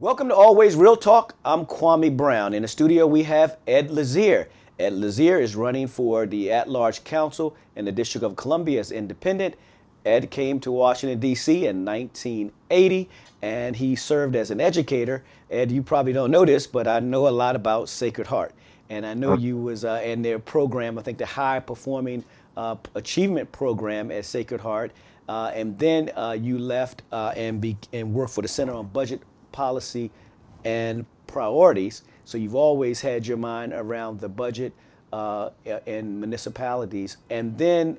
Welcome to Always Real Talk. I'm Kwame Brown. In the studio, we have Ed Lazere. Ed Lazere is running for the at-large council in the District of Columbia as independent. Ed came to Washington, D.C. in 1980, and he served as an educator. Ed, you probably don't know this, but I know a lot about Sacred Heart. And I know you was in their program, I think the high performing achievement program at Sacred Heart. And then you left and worked for the Center on Budget Policy and Priorities. So you've always had your mind around the budget in municipalities. And then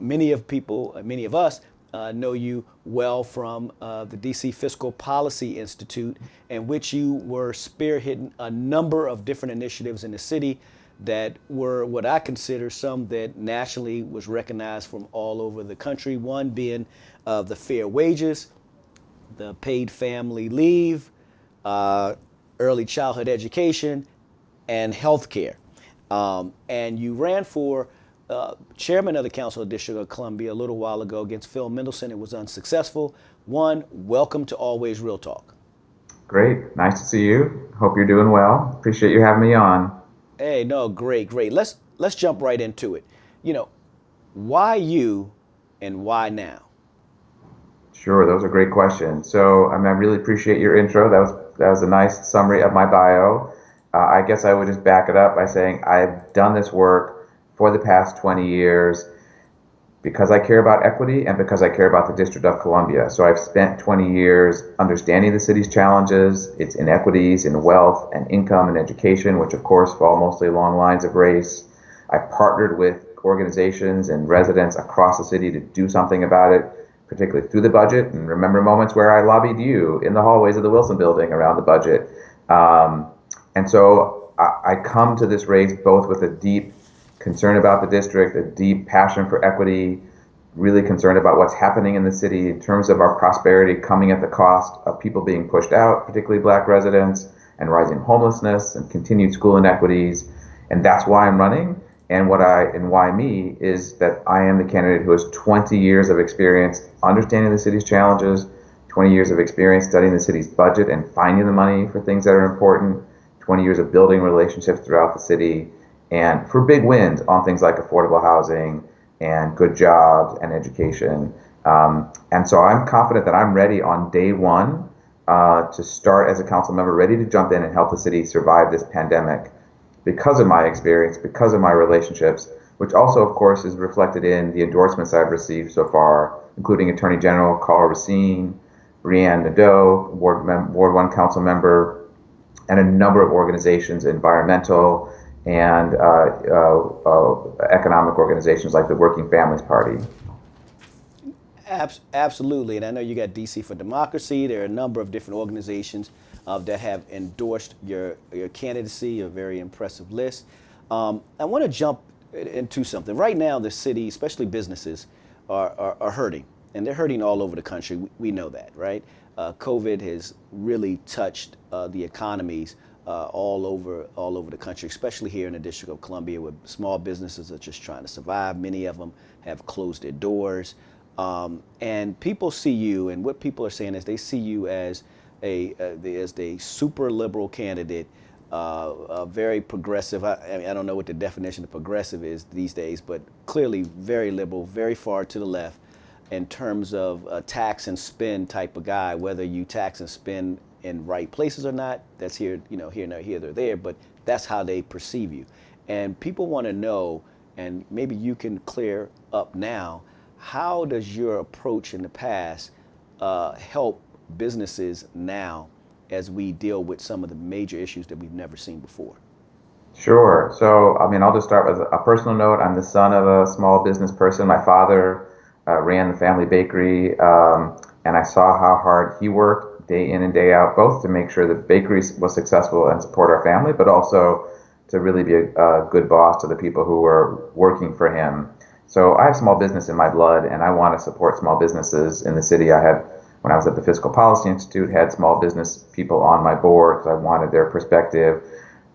many of us know you well from the DC Fiscal Policy Institute, in which you were spearheading a number of different initiatives in the city that were what I consider some that nationally was recognized from all over the country. One being the fair wages, the paid family leave, early childhood education, and health care. And you ran for chairman of the Council of the District of Columbia a little while ago against Phil Mendelson. It was unsuccessful. One, welcome to Always Real Talk. Great. Nice to see you. Hope you're doing well. Appreciate you having me on. Hey, no, great, great. Let's jump right into it. You know, why you and why now? Sure, those are great questions. I really appreciate your intro. That was a nice summary of my bio. I guess I would just back it up by saying I've done this work for the past 20 years because I care about equity and because I care about the District of Columbia. So I've spent 20 years understanding the city's challenges, its inequities in wealth and income and education, which of course fall mostly along lines of race. I've partnered with organizations and residents across the city to do something about it, particularly through the budget, and remember moments where I lobbied you in the hallways of the Wilson Building around the budget. I come to this race both with a deep concern about the district, a deep passion for equity, really concerned about what's happening in the city in terms of our prosperity coming at the cost of people being pushed out, particularly Black residents, and rising homelessness and continued school inequities. And that's why I'm running. And why me is that I am the candidate who has 20 years of experience understanding the city's challenges, 20 years of experience studying the city's budget and finding the money for things that are important, 20 years of building relationships throughout the city, and for big wins on things like affordable housing and good jobs and education. And so I'm confident that I'm ready on day one to start as a council member, ready to jump in and help the city survive this pandemic because of my experience, because of my relationships, which also, of course, is reflected in the endorsements I've received so far, including Attorney General Carl Racine, Brianne Nadeau, Ward 1 council member, and a number of organizations, environmental and economic organizations like the Working Families Party. Absolutely, and I know you got DC for Democracy. There are a number of different organizations that have endorsed your candidacy, a very impressive list. I want to jump into something. Right now, the city, especially businesses, are hurting, and they're hurting all over the country. We know that, right? COVID has really touched the economies all over the country, especially here in the District of Columbia, where small businesses are just trying to survive. Many of them have closed their doors. And people see you, and what people are saying is they see you as a super liberal candidate, very progressive. I don't know what the definition of progressive is these days, but clearly very liberal, very far to the left in terms of a tax and spend type of guy. Whether you tax and spend in right places or not, that's here or there, but that's how they perceive you. And people want to know, and maybe you can clear up now, how does your approach in the past help businesses now as we deal with some of the major issues that we've never seen before? Sure. I'll just start with a personal note. I'm the son of a small business person. My father ran the family bakery, and I saw how hard he worked day in and day out, both to make sure the bakery was successful and support our family, but also to really be a good boss to the people who were working for him. So I have small business in my blood, and I want to support small businesses in the city. When I was at the Fiscal Policy Institute, had small business people on my board because I wanted their perspective.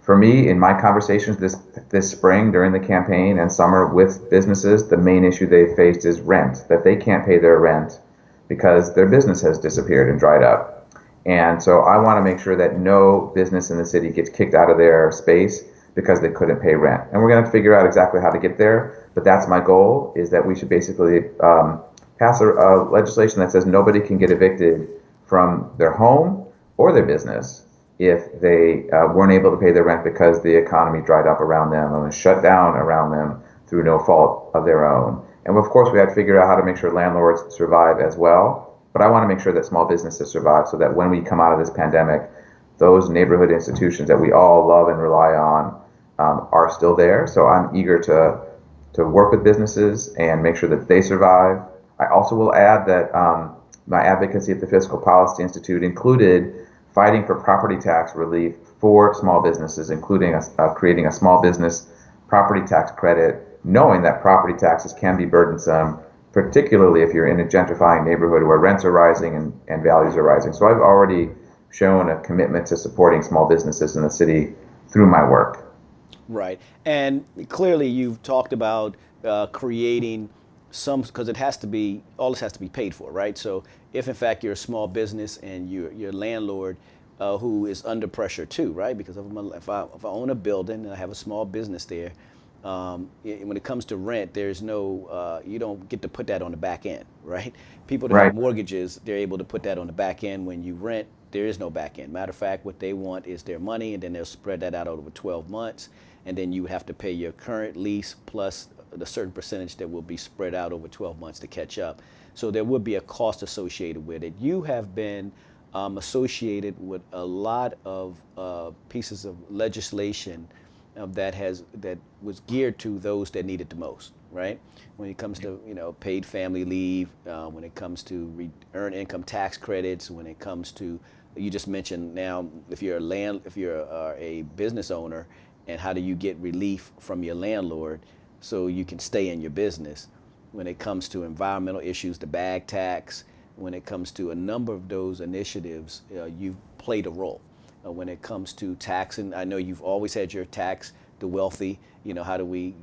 For me, in my conversations this spring during the campaign and summer with businesses, the main issue they faced is rent, that they can't pay their rent because their business has disappeared and dried up. And so I want to make sure that no business in the city gets kicked out of their space because they couldn't pay rent. And we're going to have to figure out exactly how to get there. But that's my goal, is that we should basically pass a legislation that says nobody can get evicted from their home or their business if they weren't able to pay their rent because the economy dried up around them and was shut down around them through no fault of their own. And of course, we have to figure out how to make sure landlords survive as well. But I want to make sure that small businesses survive so that when we come out of this pandemic, those neighborhood institutions that we all love and rely on are still there. So I'm eager to work with businesses and make sure that they survive. I also will add that my advocacy at the Fiscal Policy Institute included fighting for property tax relief for small businesses, including creating a small business property tax credit, knowing that property taxes can be burdensome, particularly if you're in a gentrifying neighborhood where rents are rising and values are rising. So I've already shown a commitment to supporting small businesses in the city through my work. Right. And clearly you've talked about creating some, because it has to be, all this has to be paid for, right? So if in fact you're a small business and you're a landlord who is under pressure too, right? Because if I own a building and I have a small business there, when it comes to rent, there's no, you don't get to put that on the back end, right? People that have Right. mortgages, they're able to put that on the back end. When you rent, there is no back end. Matter of fact, what they want is their money, and then they'll spread that out over 12 months. And then you have to pay your current lease plus the certain percentage that will be spread out over 12 months to catch up. So there would be a cost associated with it. You have been associated with a lot of pieces of legislation that was geared to those that need it the most, right? When it comes to paid family leave, when it comes to earned income tax credits, when it comes to, you just mentioned now, if you're a business owner, and how do you get relief from your landlord so you can stay in your business? When it comes to environmental issues, the bag tax, when it comes to a number of those initiatives, you've played a role. When it comes to taxing, I know you've always had your tax the wealthy. How do we,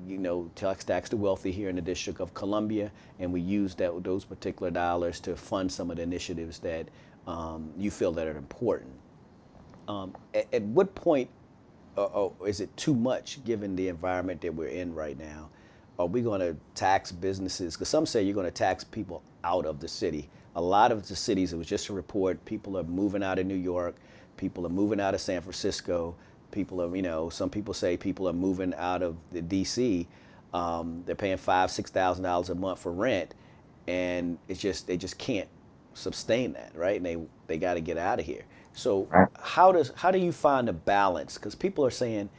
tax the wealthy here in the District of Columbia, and we use those particular dollars to fund some of the initiatives that you feel that are important. At what point or is it too much given the environment that we're in right now? Are we going to tax businesses? Because some say you're going to tax people out of the city. A lot of the cities, it was just a report, people are moving out of New York, people are moving out of San Francisco, people are, some people say people are moving out of the DC. They're paying $5,000-$6,000 a month for rent, and they just can't sustain that, right? And they got to get out of here. So Right. how do you find a balance? Because people are saying,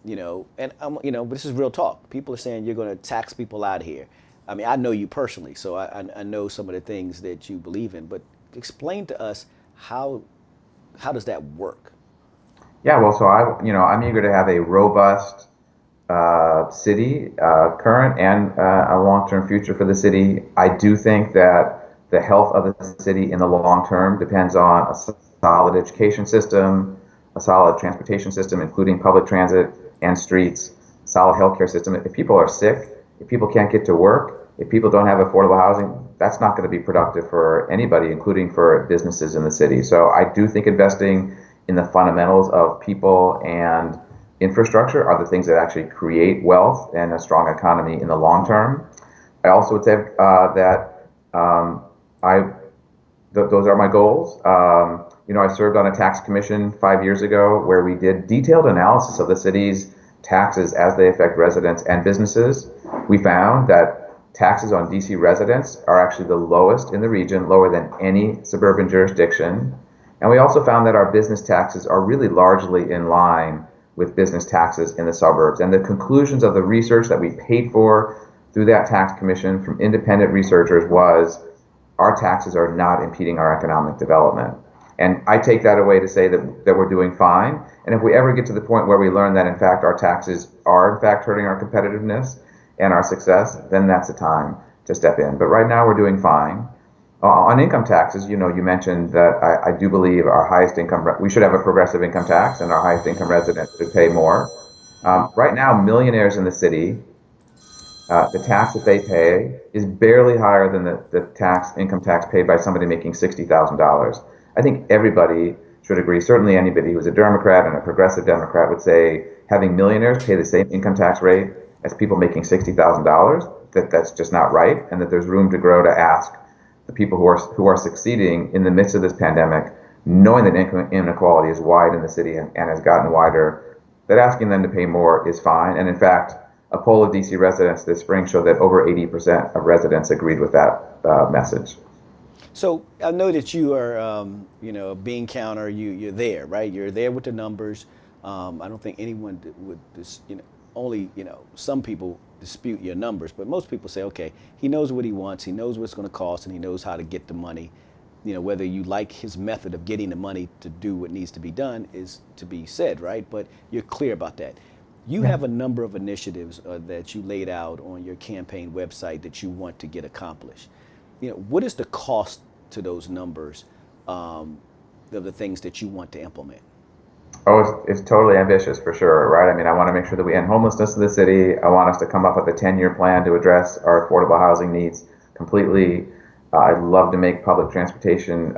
and but this is real talk. People are saying you're going to tax people out of here. I mean, I know you personally, so I know some of the things that you believe in. But explain to us how does that work? Yeah, well, so I'm eager to have a robust city, current and a long-term future for the city. I do think that the health of the city in the long term depends on a solid education system, a solid transportation system, including public transit and streets, solid healthcare system. If people are sick, if people can't get to work, if people don't have affordable housing, that's not going to be productive for anybody, including for businesses in the city. So I do think investing in the fundamentals of people and infrastructure are the things that actually create wealth and a strong economy in the long term. I also would say that I those are my goals. I served on a tax commission 5 years ago where we did detailed analysis of the city's taxes as they affect residents and businesses. We found that taxes on DC residents are actually the lowest in the region, lower than any suburban jurisdiction. And we also found that our business taxes are really largely in line with business taxes in the suburbs. And the conclusions of the research that we paid for through that tax commission from independent researchers was our taxes are not impeding our economic development. And I take that away to say that we're doing fine. And if we ever get to the point where we learn that, in fact, our taxes are, in fact, hurting our competitiveness and our success, then that's the time to step in. But right now, we're doing fine. On income taxes, you mentioned that I do believe our highest income, we should have a progressive income tax, and our highest income residents should pay more. Right now, millionaires in the city, the tax that they pay is barely higher than the income tax paid by somebody making $60,000. I think everybody should agree. Certainly anybody who's a Democrat and a progressive Democrat would say having millionaires pay the same income tax rate as people making $60,000, that's just not right, and that there's room to grow to ask the people who are succeeding in the midst of this pandemic, knowing that income inequality is wide in the city and has gotten wider, that asking them to pay more is fine. And in fact, a poll of DC residents this spring showed that over 80% of residents agreed with that message. So I know that you are, a bean counter. You're there, right? You're there with the numbers. I don't think anyone would, only some people dispute your numbers, but most people say, okay, he knows what he wants, he knows what it's going to cost, and he knows how to get the money. Whether you like his method of getting the money to do what needs to be done is to be said, right? But you're clear about that. You have a number of initiatives that you laid out on your campaign website that you want to get accomplished. What is the cost to those numbers of the things that you want to implement? Oh, it's totally ambitious for sure, right? I mean, I want to make sure that we end homelessness in the city. I want us to come up with a 10-year plan to address our affordable housing needs completely. I'd love to make public transportation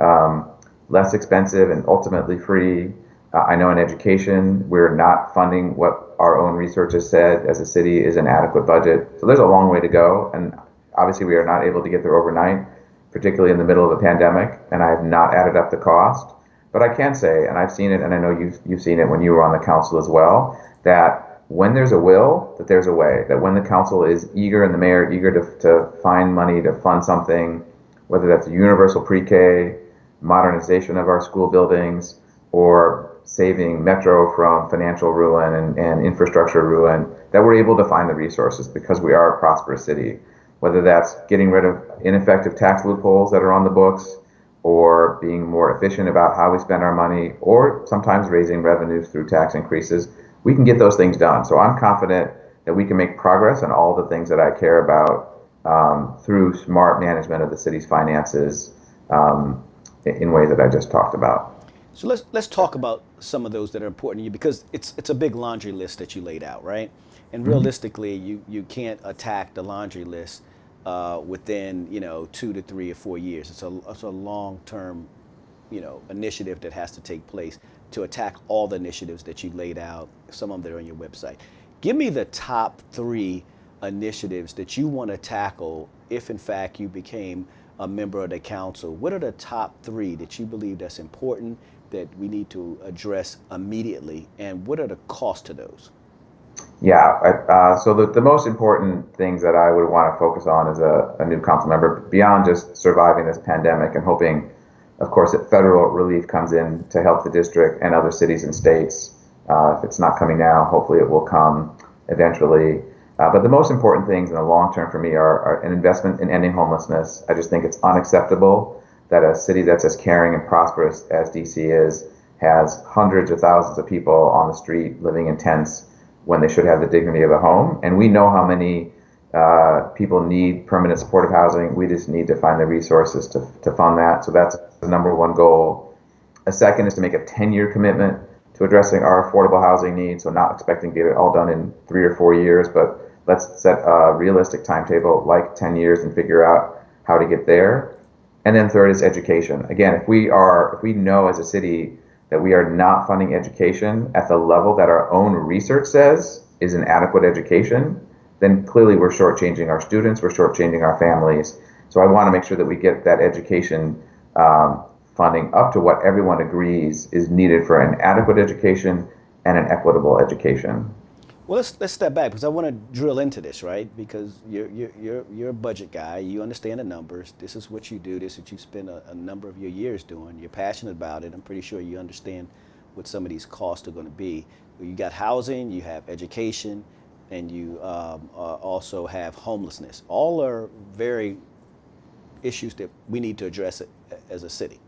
less expensive and ultimately free. I know in education, we're not funding what our own research has said as a city is an adequate budget. So there's a long way to go. And obviously, we are not able to get there overnight, particularly in the middle of a pandemic. And I have not added up the cost. But I can say, and I've seen it, and I know you've seen it when you were on the council as well, that when there's a will, that there's a way. That when the council is eager and the mayor eager to find money to fund something, whether that's a universal pre-K, modernization of our school buildings, or saving Metro from financial ruin and infrastructure ruin, that we're able to find the resources because we are a prosperous city. Whether that's getting rid of ineffective tax loopholes that are on the books, or being more efficient about how we spend our money, or sometimes raising revenues through tax increases, we can get those things done. So I'm confident that we can make progress on all the things that I care about through smart management of the city's finances in ways that I just talked about. So let's talk about some of those that are important to you because it's a big laundry list that you laid out, right? And Mhm. realistically, you can't attack the laundry list within 2 to 3 or 4 years. It's a long term initiative that has to take place to attack all the initiatives that you laid out. Some of them that are on your website. Give me the top three initiatives that you want to tackle if in fact you became a member of the council. What are the top three that you believe that's important that we need to address immediately, and what are the costs to those? Yeah, so the most important things that I would want to focus on as a new council member, beyond just surviving this pandemic and hoping, of course, that federal relief comes in to help the district and other cities and states. If it's not coming now, hopefully it will come eventually. But the most important things in the long term for me are an investment in ending homelessness. I just think it's unacceptable that a city that's as caring and prosperous as DC is has hundreds of thousands of people on the street living in tents when they should have the dignity of a home. And we know how many people need permanent supportive housing. We just need to find the resources to fund that. So that's the number one goal. A second is to make a 10-year commitment to addressing our affordable housing needs. So not expecting to get it all done in 3 or 4 years, but let's set a realistic timetable like 10 years and figure out how to get there. And then third is education. Again, if we know as a city that we are not funding education at the level that our own research says is an adequate education, then clearly we're shortchanging our students, we're shortchanging our families. So I want to make sure that we get that education funding up to what everyone agrees is needed for an adequate education and an equitable education. Well, let's step back because I want to drill into this, right? Because you're a budget guy. You understand the numbers. This is what you do. This is what you spend a number of your years doing. You're passionate about it. I'm pretty sure you understand what some of these costs are going to be. You got housing, you have education, and you also have homelessness. All are very issues that we need to address as a city.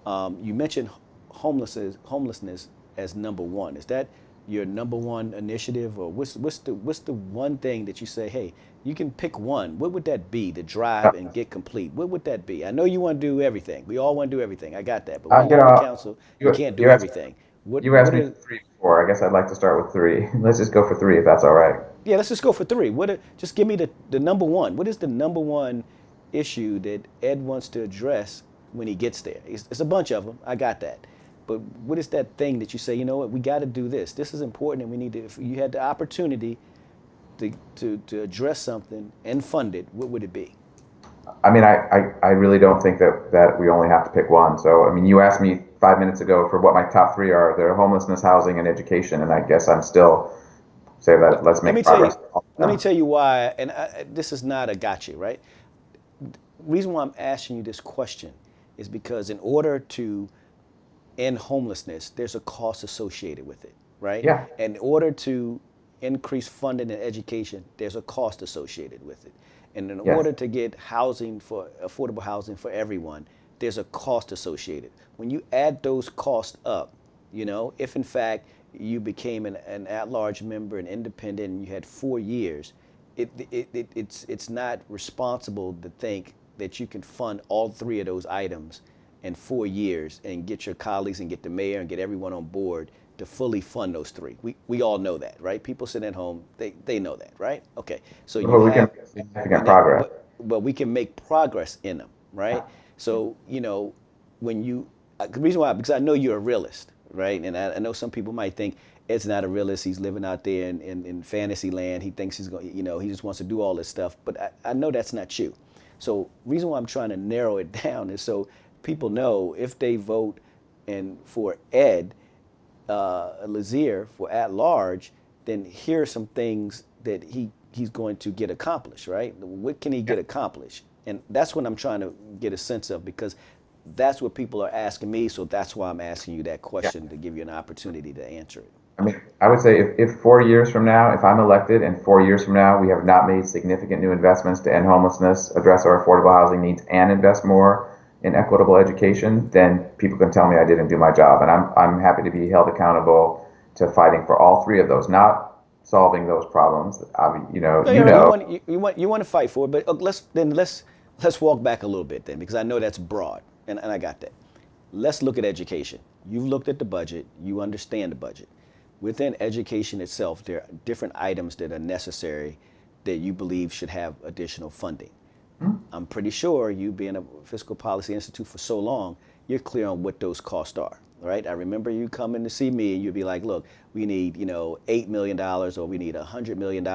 You mentioned homelessness as number one. Is that your number one initiative, or what's the one thing that you say, hey, you can pick one? What would that be to drive and get complete? What would that be? I know you want to do everything. We all want to do everything. I got that. But when You you're on the know, council, you you, can't do you asked everything. What you asked what me are for three before. I guess I'd like to start with three. Let's just go for three if that's all right. Yeah, let's just go for three. Just give me the number one. What is the number one issue that Ed wants to address when he gets there? It's a bunch of them. I got that. but what is that thing that you say, you know what, we got to do this. This is important, and we need to. If you had the opportunity to address something and fund it, what would it be? I mean, I really don't think that we only have to pick one. So, I mean, you asked me 5 minutes ago for what my top three are. They're homelessness, housing, and education. And I guess I'm still say that let's Let make me tell you. progress. Let me tell you why. And this is not a gotcha, right? Reason why I'm asking you this question is because in order to end homelessness, there's a cost associated with it, right? Yeah. And in order to increase funding and education, there's a cost associated with it. And in Yes. order to get housing for affordable housing for everyone, there's a cost associated. When you add those costs up, if in fact you became an at-large member, an independent, and you had 4 years, it's not responsible to think that you can fund all three of those items in 4 years and get your colleagues and get the mayor and get everyone on board to fully fund those three. We all know that, right? People sitting at home, they know that, right? Okay. So you But we can have make significant progress. but we can make progress in them, right? So, when the reason why, because I know you're a realist, right? And I know some people might think Ed's not a realist. He's living out there in fantasy land. He thinks he's going, he just wants to do all this stuff. But I know that's not you. So, reason why I'm trying to narrow it down is so people know if they vote and for Ed Lazere for at large, then here are some things that he's going to get accomplished, right? What can he get accomplished? And that's what I'm trying to get a sense of, because that's what people are asking me. So that's why I'm asking you that Yeah. question to give you an opportunity to answer it. I mean, I would say if 4 years from now, if I'm elected and 4 years from now we have not made significant new investments to end homelessness, address our affordable housing needs, and invest more in equitable education, then people can tell me I didn't do my job. And I'm happy to be held accountable to fighting for all three of those, not solving those problems. I mean, No, you want to fight for it, but let's walk back a little bit then, because I know that's broad, and I got that. Let's look at education. You've looked at the budget. You understand the budget. Within education itself, there are different items that are necessary that you believe should have additional funding. I'm pretty sure you being a fiscal policy institute for so long, you're clear on what those costs are, right? I remember you coming to see me and you'd be like, look, we need, $8 million or we need $100 million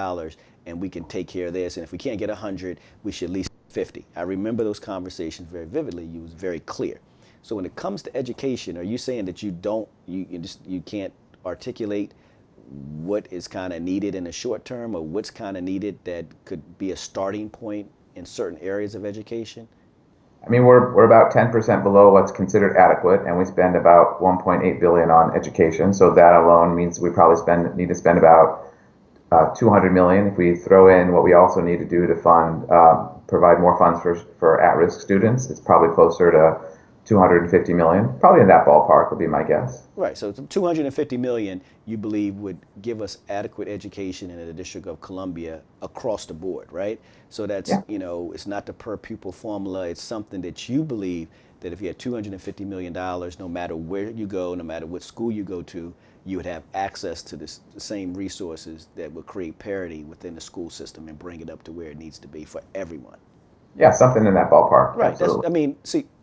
and we can take care of this. And if we can't get 100, we should at least 50. I remember those conversations very vividly. You was very clear. So when it comes to education, are you saying that you can't articulate what is kind of needed in the short term, or what's kind of needed that could be a starting point in certain areas of education? I mean, we're about 10% below what's considered adequate, and we spend about 1.8 billion on education. So that alone means we probably need to spend about 200 million. If we throw in what we also need to do to provide more funds for at-risk students, it's probably closer to 250 million. Probably in that ballpark would be my guess. Right. So 250 million, you believe, would give us adequate education in the District of Columbia across the board, right? So that's, Yeah. it's not the per pupil formula. It's something that you believe that if you had $250 million, no matter where you go, no matter what school you go to, you would have access to the same resources that would create parity within the school system and bring it up to where it needs to be for everyone. Yeah, something in that ballpark. Right. Absolutely.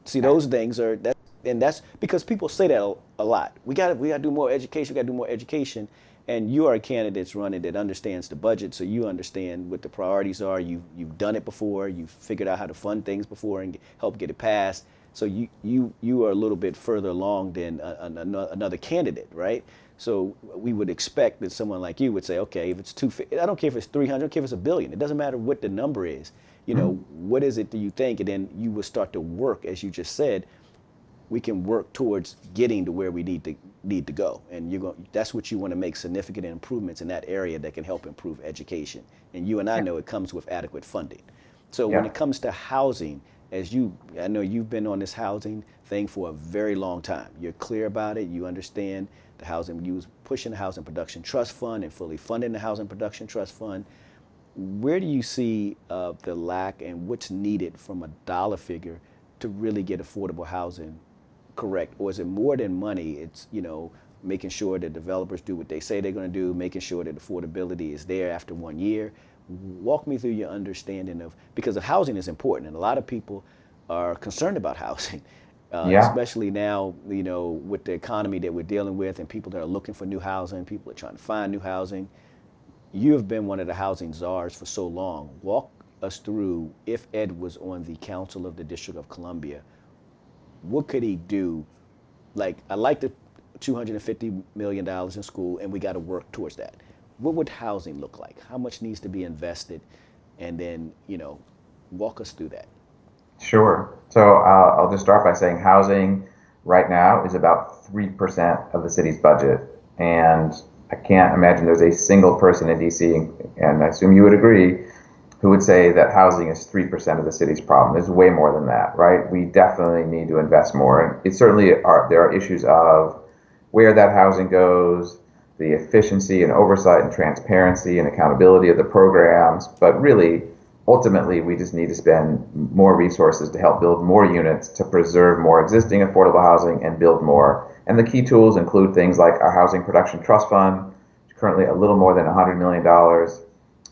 See, those things are that, and that's because people say that a lot. We got to do more education. We got to do more education. And you are a candidate that's running that understands the budget, so you understand what the priorities are. You've done it before. You've figured out how to fund things before and help get it passed. So you are a little bit further along than another candidate, right? So we would expect that someone like you would say, okay, if it's 250, I don't care if it's 300, I don't care if it's a billion. It doesn't matter what the number is. What is it that you think? And then you will start to work, as you just said. We can work towards getting to where we need to go, and that's what you want to make significant improvements in that area that can help improve education. And you and I know it comes with adequate funding. So when Yeah. it comes to housing, I know you've been on this housing thing for a very long time. You're clear about it. You understand the housing. You was pushing the Housing Production Trust Fund and fully funding the Housing Production Trust Fund. Where do you see the lack and what's needed from a dollar figure to really get affordable housing correct? Or is it more than money? It's, making sure that developers do what they say they're going to do, making sure that affordability is there after 1 year. Walk me through your understanding of, because of housing is important, and a lot of people are concerned about housing. Yeah, especially now, with the economy that we're dealing with and people that are looking for new housing, people are trying to find new housing. You have been one of the housing czars for so long. Walk us through, if Ed was on the council of the District of Columbia, what could he do? Like, I like the $250 million in school, and we got to work towards that. What would housing look like? How much needs to be invested? And then, walk us through that. sure. So I'll just start by saying housing right now is about 3% of the city's budget. And I can't imagine there's a single person in DC, and I assume you would agree, who would say that housing is 3% of the city's problem. There's way more than that, right? We definitely need to invest more. And it certainly there are issues of where that housing goes, the efficiency and oversight and transparency and accountability of the programs. But really, ultimately, we just need to spend more resources to help build more units, to preserve more existing affordable housing and build more. And the key tools include things like our Housing Production Trust Fund, currently a little more than $100 million.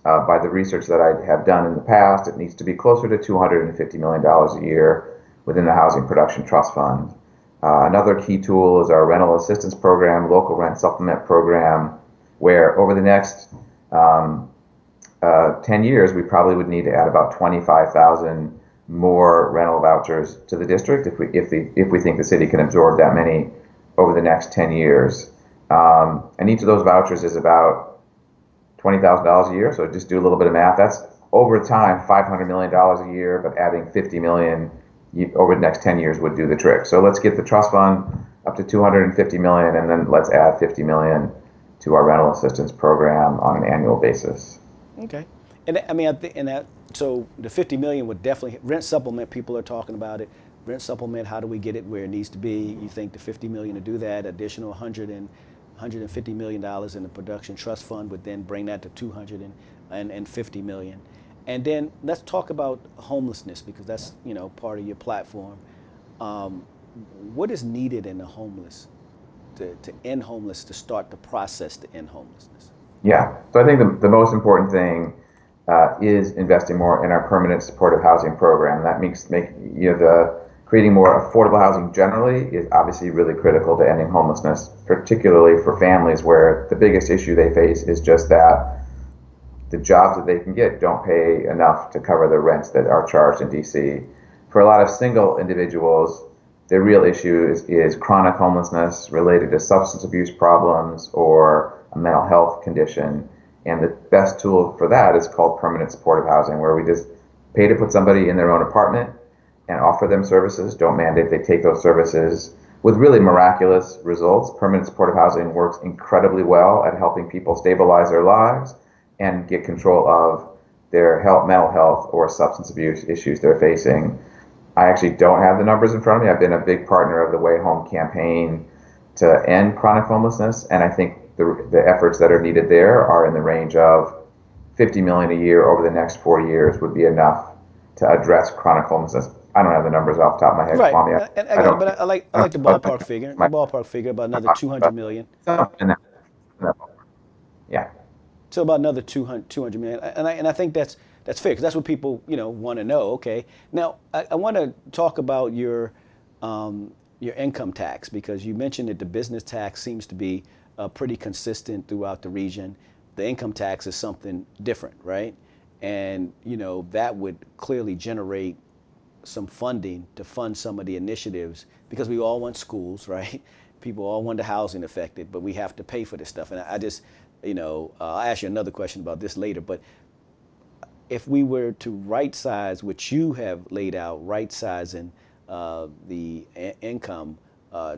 By the research that I have done in the past, it needs to be closer to $250 million a year within the Housing Production Trust Fund. Another key tool is our rental assistance program, local rent supplement program, where over the next 10 years, we probably would need to add about 25,000 more rental vouchers to the district if we think the city can absorb that many over the next 10 years. And each of those vouchers is about $20,000 a year. So just do a little bit of math. That's over time $500 million a year, but adding 50 million over the next 10 years would do the trick. So let's get the trust fund up to 250 million, and then let's add 50 million to our rental assistance program on an annual basis. Okay. And I mean, I think, and that, so the 50 million would definitely, rent supplement, people are talking about it. Rent supplement, how do we get it where it needs to be? You think the 50 million to do that, additional 150 million dollars in the production trust fund would then bring that to 250 million. And then let's talk about homelessness, because that's, part of your platform. Um, what is needed in the homeless to end homeless, to start the process to end homelessness? Yeah. So I think the most important thing is investing more in our permanent supportive housing program. That makes the creating more affordable housing generally is obviously really critical to ending homelessness, particularly for families where the biggest issue they face is just that the jobs that they can get don't pay enough to cover the rents that are charged in DC. For a lot of single individuals, the real issue is chronic homelessness related to substance abuse problems or a mental health condition. And the best tool for that is called permanent supportive housing, where we just pay to put somebody in their own apartment and offer them services, don't mandate they take those services, with really miraculous results. Permanent supportive housing works incredibly well at helping people stabilize their lives and get control of their mental health or substance abuse issues they're facing. I actually don't have the numbers in front of me. I've been a big partner of the Way Home campaign to end chronic homelessness, and I think the efforts that are needed there are in the range of 50 million a year over the next 4 years would be enough to address chronic homelessness. I don't have the numbers off the top of my head, Right, Kwame. and I I got it, don't. but I like the But ballpark figure. The my, ballpark figure about another 200 million. something in that. Yeah. So about another 200 million, and I think that's fair, because that's what people want to know. Okay, now I want to talk about your income tax, because you mentioned that the business tax seems to be pretty consistent throughout the region. The income tax is something different, right? And that would clearly generate some funding to fund some of the initiatives, because we all want schools, right? People all want the housing affected, but we have to pay for this stuff. And I just, I'll ask you another question about this later, but if we were to right size what you have laid out, right sizing the income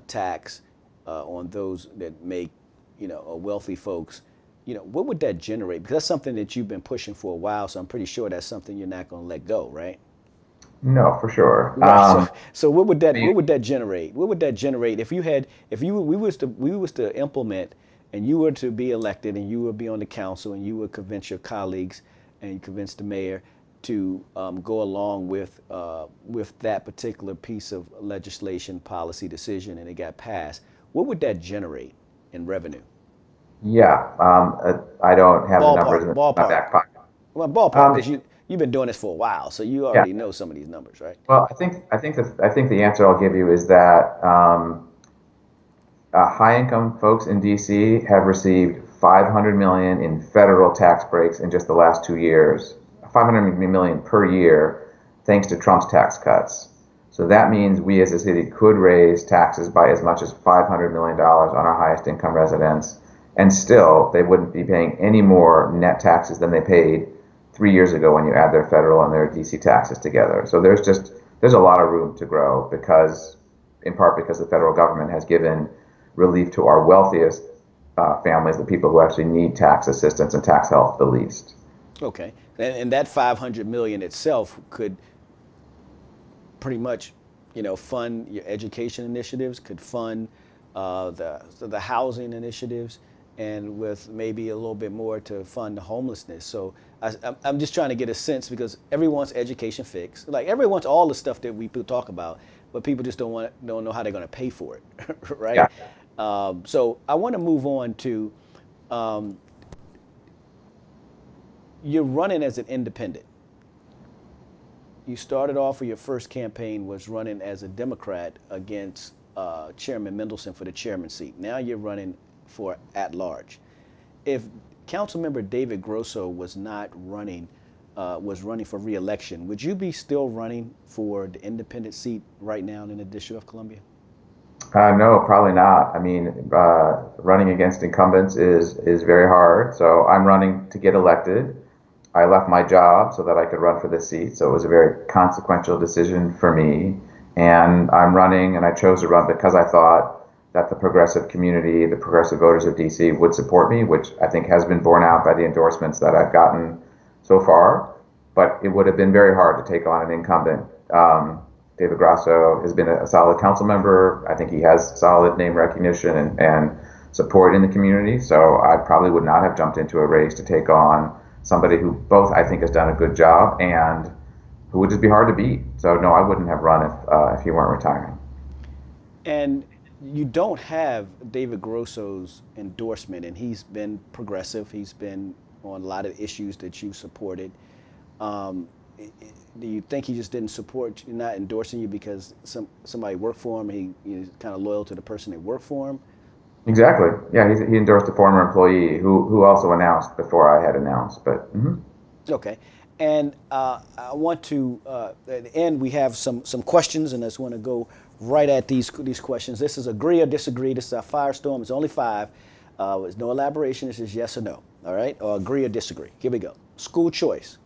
tax on those that make, wealthy folks, what would that generate? Because that's something that you've been pushing for a while, so I'm pretty sure that's something you're not going to let go, right? No, for sure. Right. So I what mean, would that generate? What would that generate if you had if you we was to implement, and you were to be elected, and you would be on the council, and you would convince your colleagues and convince the mayor to go along with that particular piece of legislation, policy decision, and it got passed, what would that generate in revenue? yeah. I don't have the numbers Ballpark, in my ballpark. back pocket. Well, ballpark, Um, because you've been doing this for a while, so you Yeah. already know some of these numbers, right? Well, I think the answer I'll give you is that high-income folks in DC have received 500 million in federal tax breaks in just the last 2 years, 500 million per year, thanks to Trump's tax cuts. So that means we as a city could raise taxes by as much as $500 million on our highest income residents, and still they wouldn't be paying any more net taxes than they paid 3 years ago when you add their federal and their DC taxes together. So there's a lot of room to grow because, in part because the federal government has given relief to our wealthiest families, the people who actually need tax assistance and tax help the least. Okay, and that 500 million itself could pretty much, fund your education initiatives, could fund the housing initiatives, and with maybe a little bit more to fund the homelessness. So I'm just trying to get a sense because everyone wants education fixed. Like everyone wants all the stuff that we talk about, but people just don't know how they're going to pay for it, right? Yeah. So I want to move on to um, you're running as an independent. You started off with your first campaign was running as a Democrat against Chairman Mendelson for the chairman seat. Now you're running for at large. If Councilmember David Grosso was not running, was running for re-election, would you be still running for the independent seat right now in the District of Columbia? No, probably not. I mean, running against incumbents is very hard. So I'm running to get elected. I left my job so that I could run for this seat. So it was a very consequential decision for me. And I'm running, and I chose to run because I thought that the progressive community, the progressive voters of DC would support me, which I think has been borne out by the endorsements that I've gotten so far. But it would have been very hard to take on an incumbent. David Grosso has been a solid council member. I think he has solid name recognition and support in the community. So I probably would not have jumped into a race to take on somebody who both I think has done a good job and who would just be hard to beat. So no, I wouldn't have run if he weren't retiring. And you don't have David Grosso's endorsement, and he's been progressive. He's been on a lot of issues that you supported. Um, do you think he just didn't support you, not endorsing you because somebody worked for him? He's kind of loyal to the person that worked for him. Exactly. Yeah, he endorsed a former employee who also announced before I had announced. But Okay, and I want to at the end we have some questions, and I just want to go right at these questions. This is agree or disagree. This is our firestorm. It's only five. There's no elaboration. This is yes or no. All right, or agree or disagree. Here we go. School choice.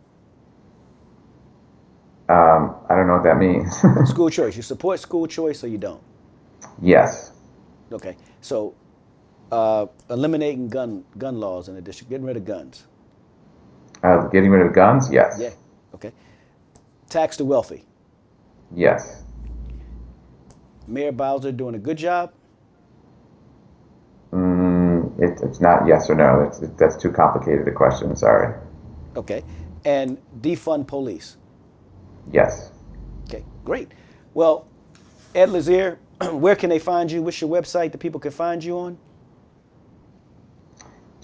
I don't know what that means. School choice. You support school choice or you don't? Yes. Okay. So eliminating gun laws in the district, getting rid of guns. Getting rid of guns? Yes. Yeah. Okay. Tax the wealthy. Yes. Mayor Bowser doing a good job. It's not yes or no. That's too complicated a question. Sorry. Okay. And defund police. Yes. Okay. Great. Well, Ed Lazere, where can they find you? What's your website that people can find you on?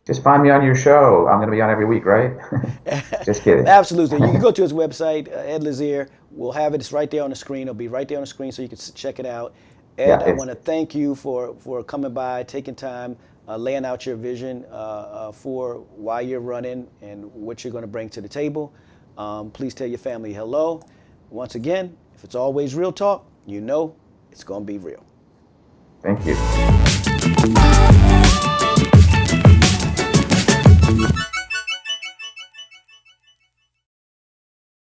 Just find me on your show. I'm going to be on every week, right? Just kidding. Absolutely. You can go to his website, Ed Lazere. We'll have it. It's right there on the screen. It'll be right there on the screen so you can check it out. Ed, Yeah, I want to thank you for coming by, taking time, laying out your vision for why you're running and what you're going to bring to the table. Please tell your family hello. Once again, if it's always real talk, you know it's going to be real. thank you.